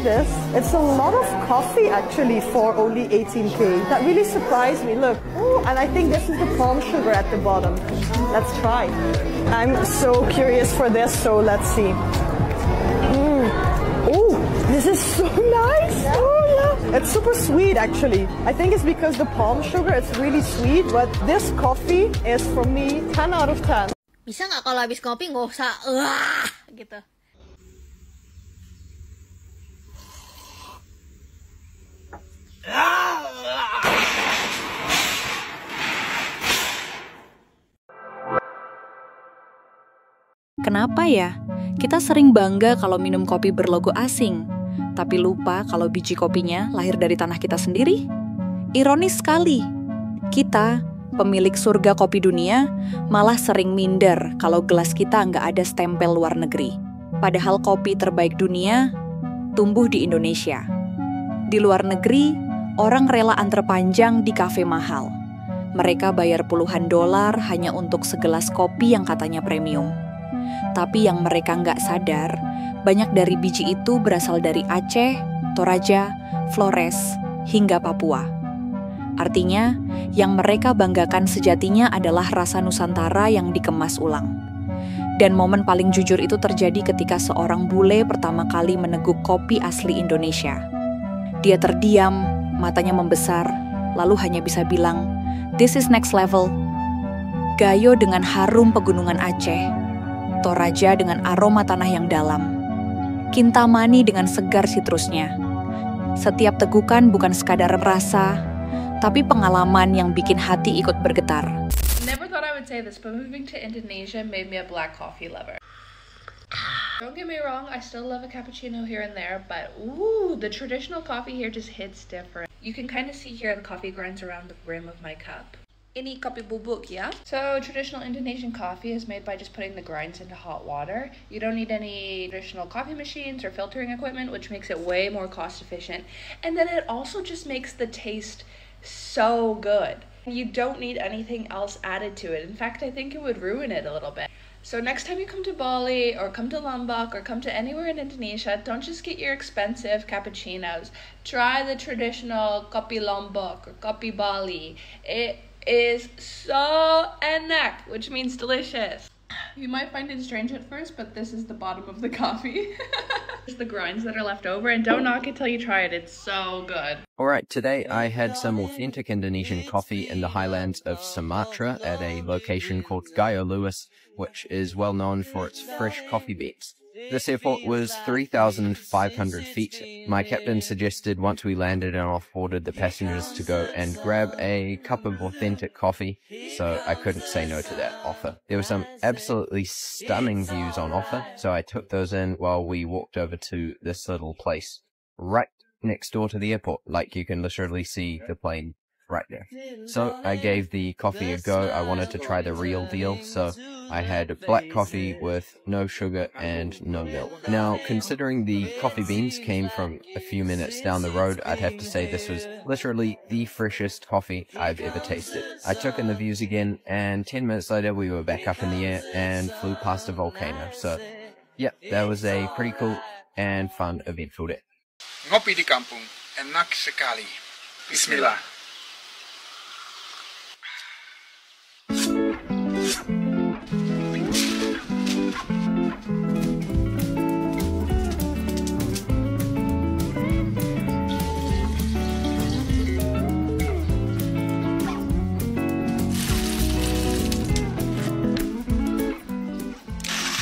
this. It's a lot of coffee actually for only 18K. That really surprised me. Look, oh, and I think this is the palm sugar at the bottom. Let's try. I'm so curious for this, so let's see. Oh, this is so nice. Oh yeah, it's super sweet actually. I think it's because the palm sugar, it's really sweet, but this coffee is for me 10 out of 10. Bisa nggak kalau habis kopi nggak usah gitu. Kenapa ya? Kita sering bangga kalau minum kopi berlogo asing, tapi lupa kalau biji kopinya lahir dari tanah kita sendiri. Ironis sekali, kita, pemilik surga kopi dunia, malah sering minder kalau gelas kita nggak ada stempel luar negeri. Padahal kopi terbaik dunia tumbuh di Indonesia. Di luar negeri, orang rela antre panjang di kafe mahal. Mereka bayar puluhan dolar hanya untuk segelas kopi yang katanya premium. Tapi yang mereka nggak sadar, banyak dari biji itu berasal dari Aceh, Toraja, Flores, hingga Papua. Artinya, yang mereka banggakan sejatinya adalah rasa Nusantara yang dikemas ulang. Dan momen paling jujur itu terjadi ketika seorang bule pertama kali meneguk kopi asli Indonesia. Dia terdiam, matanya membesar, lalu hanya bisa bilang, "This is next level." Gayo dengan harum pegunungan Aceh, Toraja dengan aroma tanah yang dalam, Kintamani dengan segar sitrusnya. Setiap tegukan bukan sekadar rasa, tapi pengalaman yang bikin hati ikut bergetar. Never thought I would say this, but moving to Indonesia made me a black coffee lover. Don't get me wrong, I still love a cappuccino here and there, but ooh, the traditional coffee here just hits different. You can kind of see here the coffee grinds around the rim of my cup. Ini kopi bubuk ya. So traditional Indonesian coffee is made by just putting the grinds into hot water. You don't need any traditional coffee machines or filtering equipment, which makes it way more cost efficient. And then it also just makes the taste so good. You don't need anything else added to it. In fact, I think it would ruin it a little bit. So next time you come to Bali or come to Lombok or come to anywhere in Indonesia, don't just get your expensive cappuccinos. Try the traditional kopi Lombok or kopi Bali. It is so enak, which means delicious. You might find it strange at first, but this is the bottom of the coffee. It's the grinds that are left over, and don't knock it till you try it. It's so good. Alright, today I had some authentic Indonesian coffee in the highlands of Sumatra at a location called Gayo Luas, which is well known for its fresh coffee beans. This airport was 3,500 feet. My captain suggested once we landed and off-boarded the passengers to go and grab a cup of authentic coffee, so I couldn't say no to that offer. There were some absolutely stunning views on offer, so I took those in while we walked over to this little place right next door to the airport. Like, you can literally see the plane right there. So I gave the coffee a go. I wanted to try the real deal, so I had black coffee with no sugar and no milk. Now, considering the coffee beans came from a few minutes down the road, I'd have to say this was literally the freshest coffee I've ever tasted. I took in the views again, and 10 minutes later we were back up in the air and flew past a volcano. So, yeah, that was a pretty cool and fun, eventful day. Ngopi di kampung, enak sekali. Bismillah.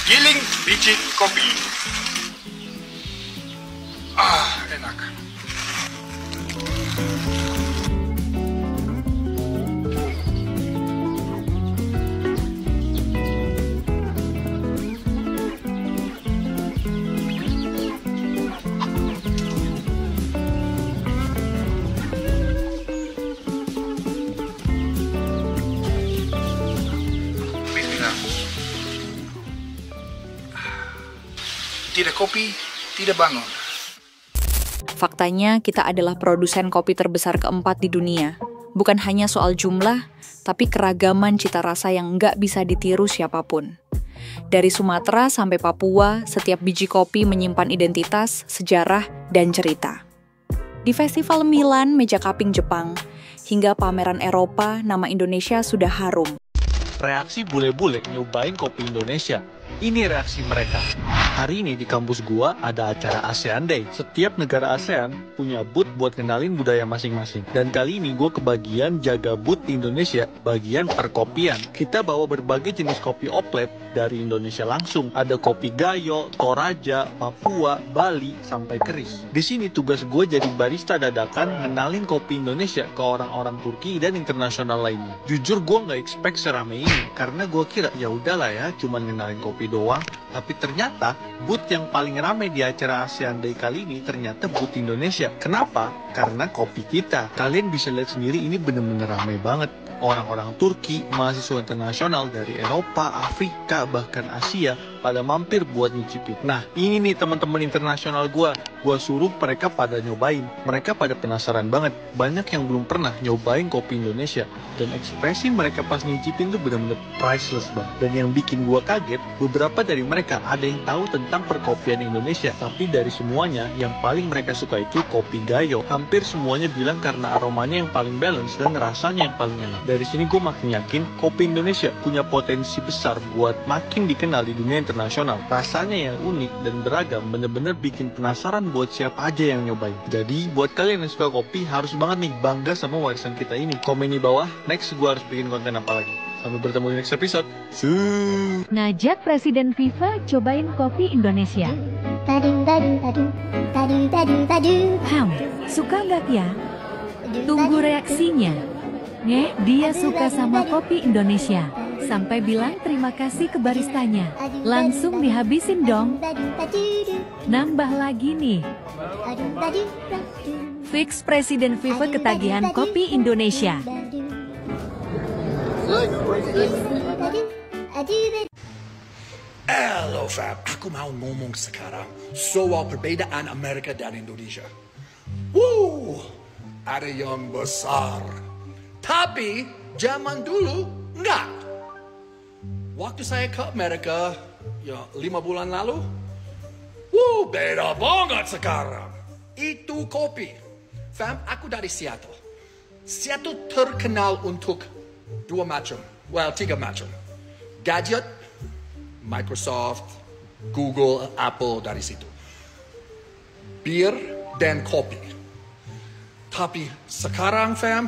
Giling biji kopi. Enak. Tidak kopi, tidak bangun. Faktanya, kita adalah produsen kopi terbesar keempat di dunia. Bukan hanya soal jumlah, tapi keragaman cita rasa yang nggak bisa ditiru siapapun. Dari Sumatera sampai Papua, setiap biji kopi menyimpan identitas, sejarah, dan cerita. Di Festival Milan, meja kaping Jepang, hingga pameran Eropa, nama Indonesia sudah harum. Reaksi bule-bule nyobain kopi Indonesia. Ini reaksi mereka. Hari ini di kampus gua ada acara ASEAN Day. Setiap negara ASEAN punya booth buat kenalin budaya masing-masing. Dan kali ini gua kebagian jaga booth di Indonesia, bagian perkopian. Kita bawa berbagai jenis kopi oplet dari Indonesia langsung. Ada kopi Gayo, Toraja, Papua, Bali, sampai Keris. Di sini tugas gue jadi barista dadakan ngenalin kopi Indonesia ke orang-orang Turki dan internasional lainnya. Jujur gue nggak expect serame ini, karena gue kira ya udahlah ya, cuman ngenalin kopi doang. Tapi ternyata booth yang paling ramai di acara ASEAN Day kali ini ternyata booth Indonesia. Kenapa? Karena kopi kita. Kalian bisa lihat sendiri, ini bener-bener ramai banget. Orang-orang Turki, mahasiswa internasional dari Eropa, Afrika, bahkan Asia pada mampir buat nyicipin. Nah, ini nih teman-teman internasional gue suruh mereka pada nyobain. Mereka pada penasaran banget. Banyak yang belum pernah nyobain kopi Indonesia. Dan ekspresi mereka pas nyicipin tuh benar-benar priceless banget. Dan yang bikin gue kaget, beberapa dari mereka ada yang tahu tentang perkopian Indonesia. Tapi dari semuanya, yang paling mereka suka itu kopi Gayo. Hampir semuanya bilang karena aromanya yang paling balance dan rasanya yang paling enak. Dari sini gue makin yakin kopi Indonesia punya potensi besar buat makin dikenal di dunia internasional. Rasanya yang unik dan beragam bener-bener bikin penasaran buat siapa aja yang nyobain. Jadi buat kalian yang suka kopi harus banget nih bangga sama warisan kita ini. Komen di bawah, next gue harus bikin konten apa lagi. Sampai bertemu di next episode. Ngajak Presiden FIFA cobain kopi Indonesia. Suka nggak ya? Tunggu reaksinya. Dia suka sama kopi Indonesia. Sampai bilang terima kasih ke baristanya. Langsung dihabisin dong. Nambah lagi nih. Fix Presiden FIFA ketagihan kopi Indonesia. Hello fam, aku mau ngomong sekarang soal perbedaan Amerika dan Indonesia. Ada yang besar. Tapi zaman dulu enggak. Waktu saya ke Amerika, ya 5 bulan lalu, beda banget sekarang. Itu kopi. Fam, aku dari Seattle. Seattle terkenal untuk 3 macam. Gadget, Microsoft, Google, Apple dari situ. Bir dan kopi. Tapi sekarang fam,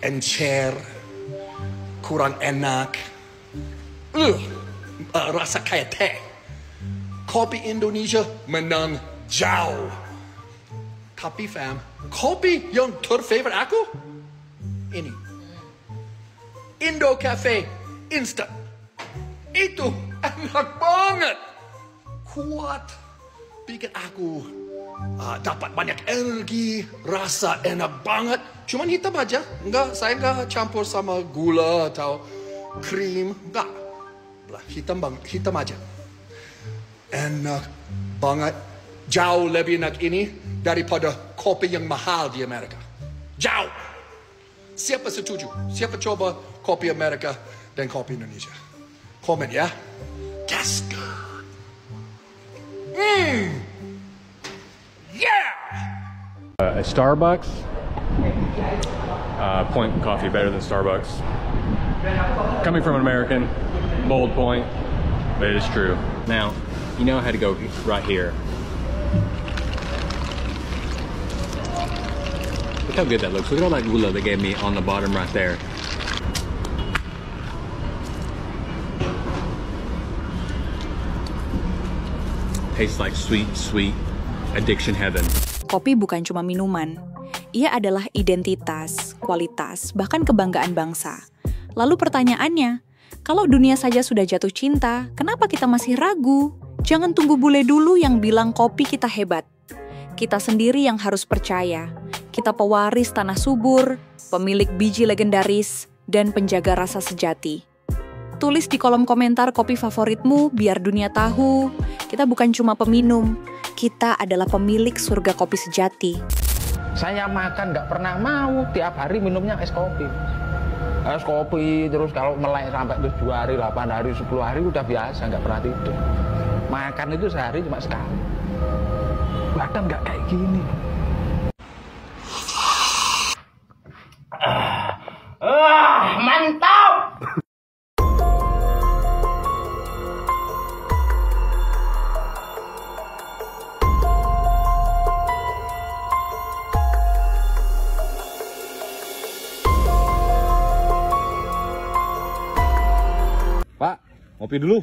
encer, kurang enak, rasa kayak teh. Kopi Indonesia menang jauh. Tapi fam, kopi yang terfavorit aku, ini. Indo Cafe Instant. Itu enak banget. Kuat, bikin aku dapat banyak energi, rasa enak banget. Cuman hitam aja, saya nggak campur sama gula atau krim, nggak. Hitam aja. Enak banget, jauh lebih enak ini daripada kopi yang mahal di Amerika. Jauh. Siapa setuju? Siapa coba kopi Amerika dan kopi Indonesia? Komen ya. That's good. A Starbucks, Point coffee better than Starbucks. Coming from an American, bold point, but it is true. Now, you know how to go right here. Look how good that looks. Look at all that gula they gave me on the bottom right there. Tastes like sweet, sweet addiction heaven. Kopi bukan cuma minuman. Ia adalah identitas, kualitas, bahkan kebanggaan bangsa. Lalu pertanyaannya, kalau dunia saja sudah jatuh cinta, kenapa kita masih ragu? Jangan tunggu bule dulu yang bilang kopi kita hebat. Kita sendiri yang harus percaya. Kita pewaris tanah subur, pemilik biji legendaris, dan penjaga rasa sejati. Tulis di kolom komentar kopi favoritmu biar dunia tahu. Kita bukan cuma peminum, kita adalah pemilik surga kopi sejati. Saya makan nggak pernah mau tiap hari minumnya es kopi. Es kopi, terus kalau melek sampai 7 hari, 8 hari, 10 hari udah biasa, nggak pernah tidur. Makan itu sehari cuma sekali. Badan nggak kayak gini. Mantap! Pak, ngopi dulu.